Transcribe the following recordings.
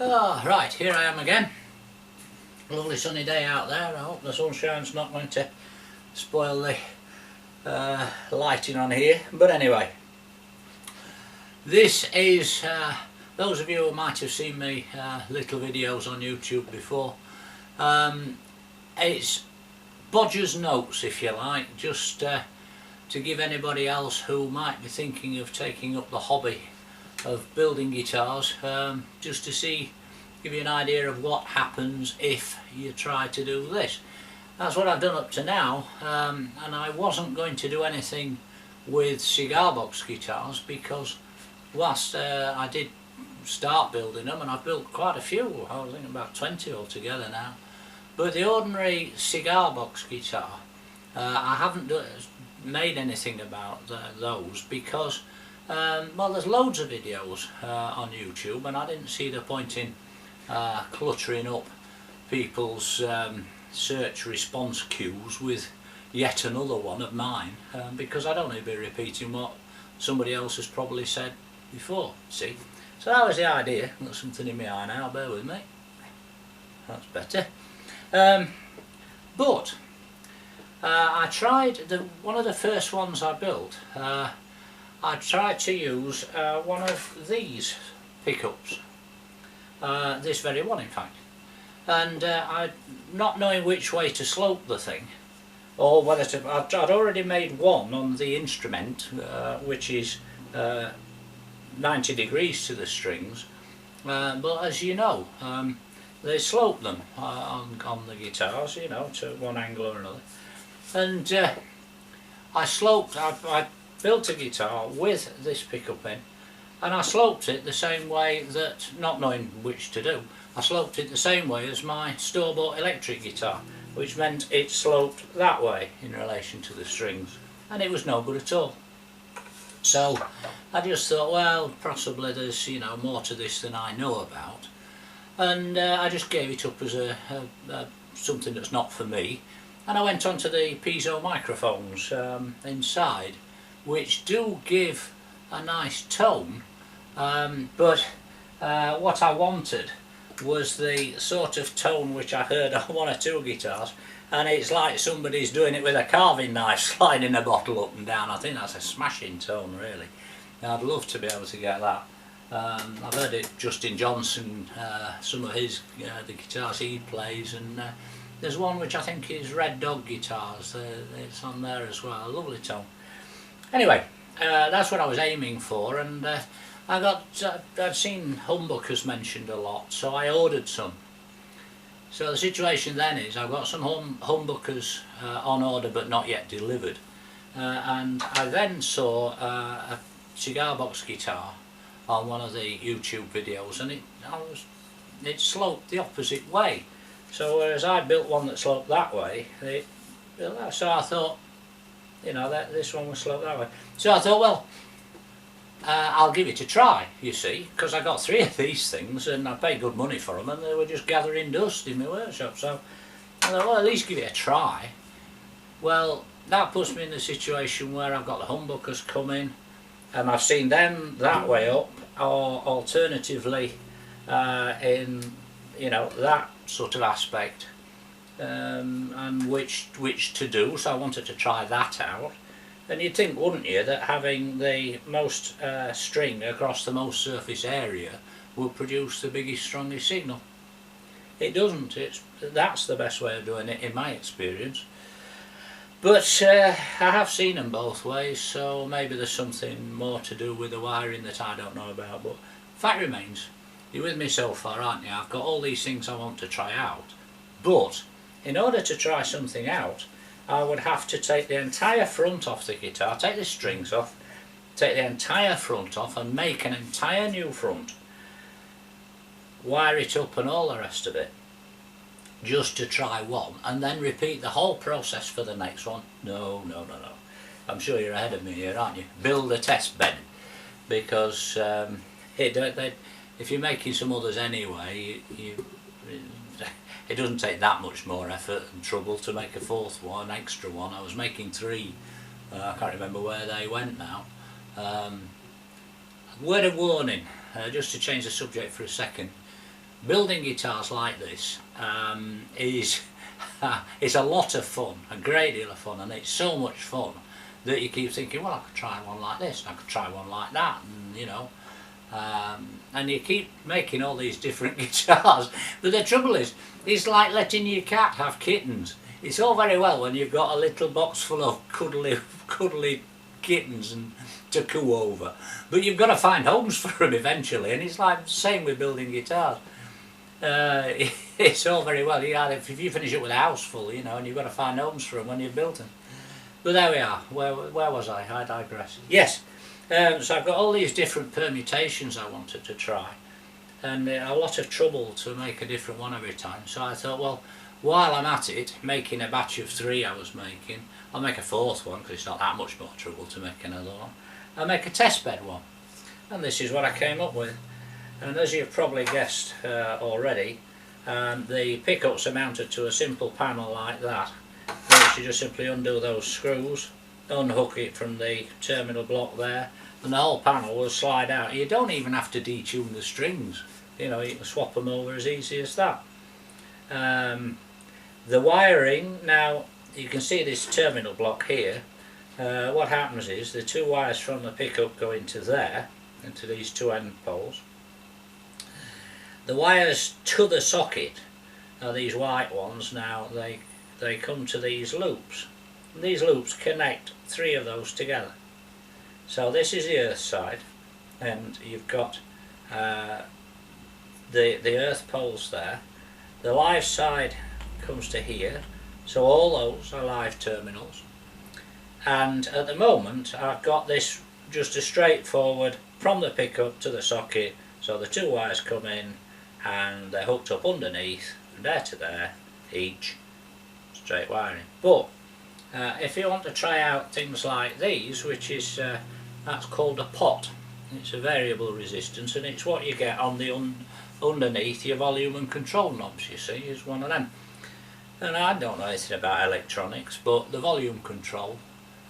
Oh, right, here I am again. Lovely sunny day out there. I hope the sunshine's not going to spoil the lighting on here. But anyway, this is, those of you who might have seen me little videos on YouTube before, it's Bodger's notes, if you like, just to give anybody else who might be thinking of taking up the hobby of building guitars, just to give you an idea of what happens if you try to do this. That's what I've done up to now, and I wasn't going to do anything with cigar box guitars because whilst I did start building them, and I've built quite a few, I think about 20 altogether now, but the ordinary cigar box guitar, I haven't made anything about those because well, there's loads of videos on YouTube, and I didn't see the point in cluttering up people's search response queues with yet another one of mine, because I don't need to be repeating what somebody else has probably said before, see. So that was the idea. Got something in my eye now, bear with me. That's better. But I tried, one of the first ones I built, I tried to use one of these pickups, this very one in fact, and I, not knowing which way to slope the thing, or whether to, I'd already made one on the instrument, which is 90 degrees to the strings, but as you know, they slope them on the guitars, you know, to one angle or another, and I built a guitar with this pickup in, and I sloped it the same way that, not knowing which to do, I sloped it the same way as my store-bought electric guitar, which meant it sloped that way in relation to the strings, and it was no good at all. So I just thought, well, possibly there's, you know, more to this than I know about, and I just gave it up as something that's not for me, and I went on to the piezo microphones inside, which do give a nice tone, but what I wanted was the sort of tone which I heard on one or two guitars, and it's like somebody's doing it with a carving knife, sliding a bottle up and down. I think that's a smashing tone, really. I'd love to be able to get that. I've heard it Justin Johnson, some of his the guitars he plays, and there's one which I think is Red Dog guitars, it's on there as well, a lovely tone. Anyway, that's what I was aiming for, and I'd seen humbuckers mentioned a lot, so I ordered some. So the situation then is I've got some humbuckers on order but not yet delivered, and I then saw a cigar box guitar on one of the YouTube videos, and it sloped the opposite way. So whereas I built one that sloped that way, so I thought, you know, that this one was sloped that way. So I thought, well, I'll give it a try, you see, because I got 3 of these things and I paid good money for them, and they were just gathering dust in my workshop. So I thought, well, at least give it a try. Well, that puts me in the situation where I've got the humbuckers coming, and I've seen them that way up, or alternatively in, you know, that sort of aspect, and which to do. So I wanted to try that out. And you'd think, wouldn't you, that having the most string across the most surface area would produce the biggest, strongest signal. It doesn't. That's the best way of doing it in my experience. But I have seen them both ways, so maybe there's something more to do with the wiring that I don't know about. But fact remains, you're with me so far, aren't you? I've got all these things I want to try out. But in order to try something out, I would have to take the entire front off the guitar, take the strings off, take the entire front off and make an entire new front, wire it up and all the rest of it, just to try one, and then repeat the whole process for the next one. No. I'm sure you're ahead of me here, aren't you? Build a test bed, because if you're making some others anyway, it doesn't take that much more effort and trouble to make a 4th one, extra one. I was making 3, I can't remember where they went now. Word of warning, just to change the subject for a second, building guitars like this is it's a lot of fun, a great deal of fun, and it's so much fun that you keep thinking, well, I could try one like this, I could try one like that, and you know, and you keep making all these different guitars. But the trouble is, it's like letting your cat have kittens. It's all very well when you've got a little box full of cuddly kittens and to coo over, but you've got to find homes for them eventually, and it's like the same with building guitars. It's all very well, if you finish it with a house full, you know, and you've got to find homes for them when you've built them. But there we are. Where was I? I digress. Yes, so I've got all these different permutations I wanted to try, and a lot of trouble to make a different one every time. So I thought, well, while I'm at it, making a batch of 3 I was making, I'll make a 4th one because it's not that much more trouble to make another one. I'll make a test bed one, and this is what I came up with. And as you've probably guessed already, the pickups are mounted to a simple panel like that, which you just simply undo those screws, unhook it from the terminal block there, and the whole panel will slide out. You don't even have to detune the strings, you know, you can swap them over as easy as that. The wiring, now you can see this terminal block here. What happens is the 2 wires from the pickup go into there, into these 2 end poles. The wires to the socket are these white ones. Now they come to these loops. And these loops connect 3 of those together. So this is the earth side, and you've got the earth poles there. The live side comes to here, so all those are live terminals. And at the moment I've got this just a straightforward from the pickup to the socket, so the 2 wires come in and they're hooked up underneath from there to there, each straight wiring. But if you want to try out things like these, which is that's called a pot, it's a variable resistance, and it's what you get on the underneath your volume and control knobs, you see, is one of them. And I don't know anything about electronics, but the volume control,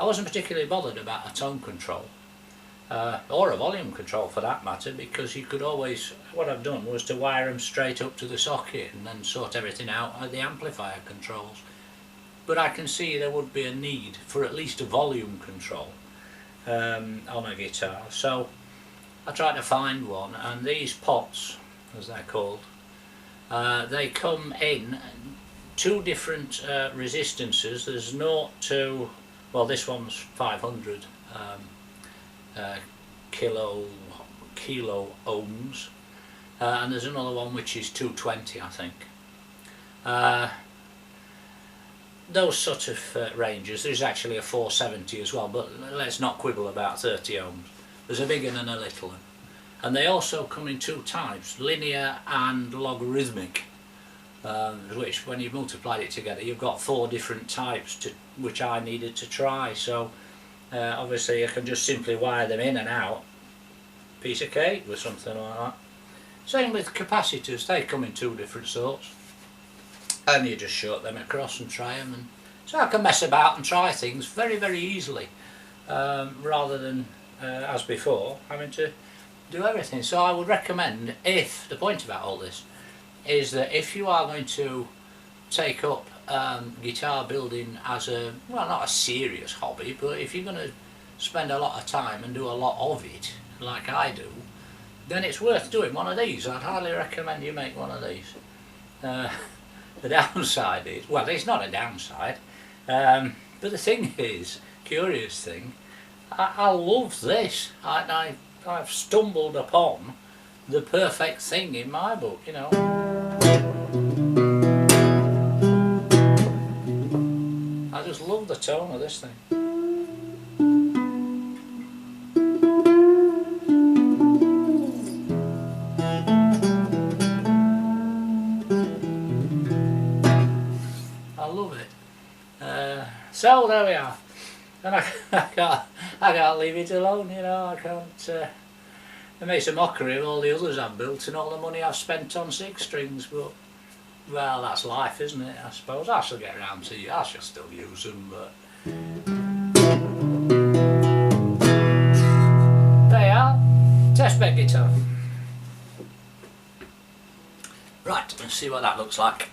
I wasn't particularly bothered about a tone control, or a volume control for that matter, because you could always, what I've done was to wire them straight up to the socket and then sort everything out at the amplifier controls. But I can see there would be a need for at least a volume control on a guitar, so I tried to find one, and these pots, as they're called, they come in 2 different resistances. There's 0 to, well, this one's 500 kilo ohms, and there's another one which is 220, I think. Those sort of ranges. There's actually a 470 as well, but let's not quibble about 30 ohms. There's a big one and a little one. And they also come in 2 types, linear and logarithmic, which when you multiplied it together you've got 4 different types which I needed to try. So obviously I can just simply wire them in and out, piece of cake with something like that. Same with capacitors, they come in 2 different sorts, and you just short them across and try them, and so I can mess about and try things very, very easily, rather than as before having to do everything. So I would recommend, if the point about all this is that if you are going to take up guitar building as a, well, not a serious hobby, but if you're going to spend a lot of time and do a lot of it like I do, then it's worth doing one of these. I'd highly recommend you make one of these. The downside is, well, it's not a downside, but the thing is, curious thing, I love this. I've stumbled upon the perfect thing in my book, you know. I just love the tone of this thing. I love it. So there we are. And I can't leave it alone, you know. I can't. It makes a mockery of all the others I've built and all the money I've spent on 6 strings, but well, that's life, isn't it? I suppose I shall get around to you. I shall still use them, but there you are. Test bed guitar. Right, let's see what that looks like.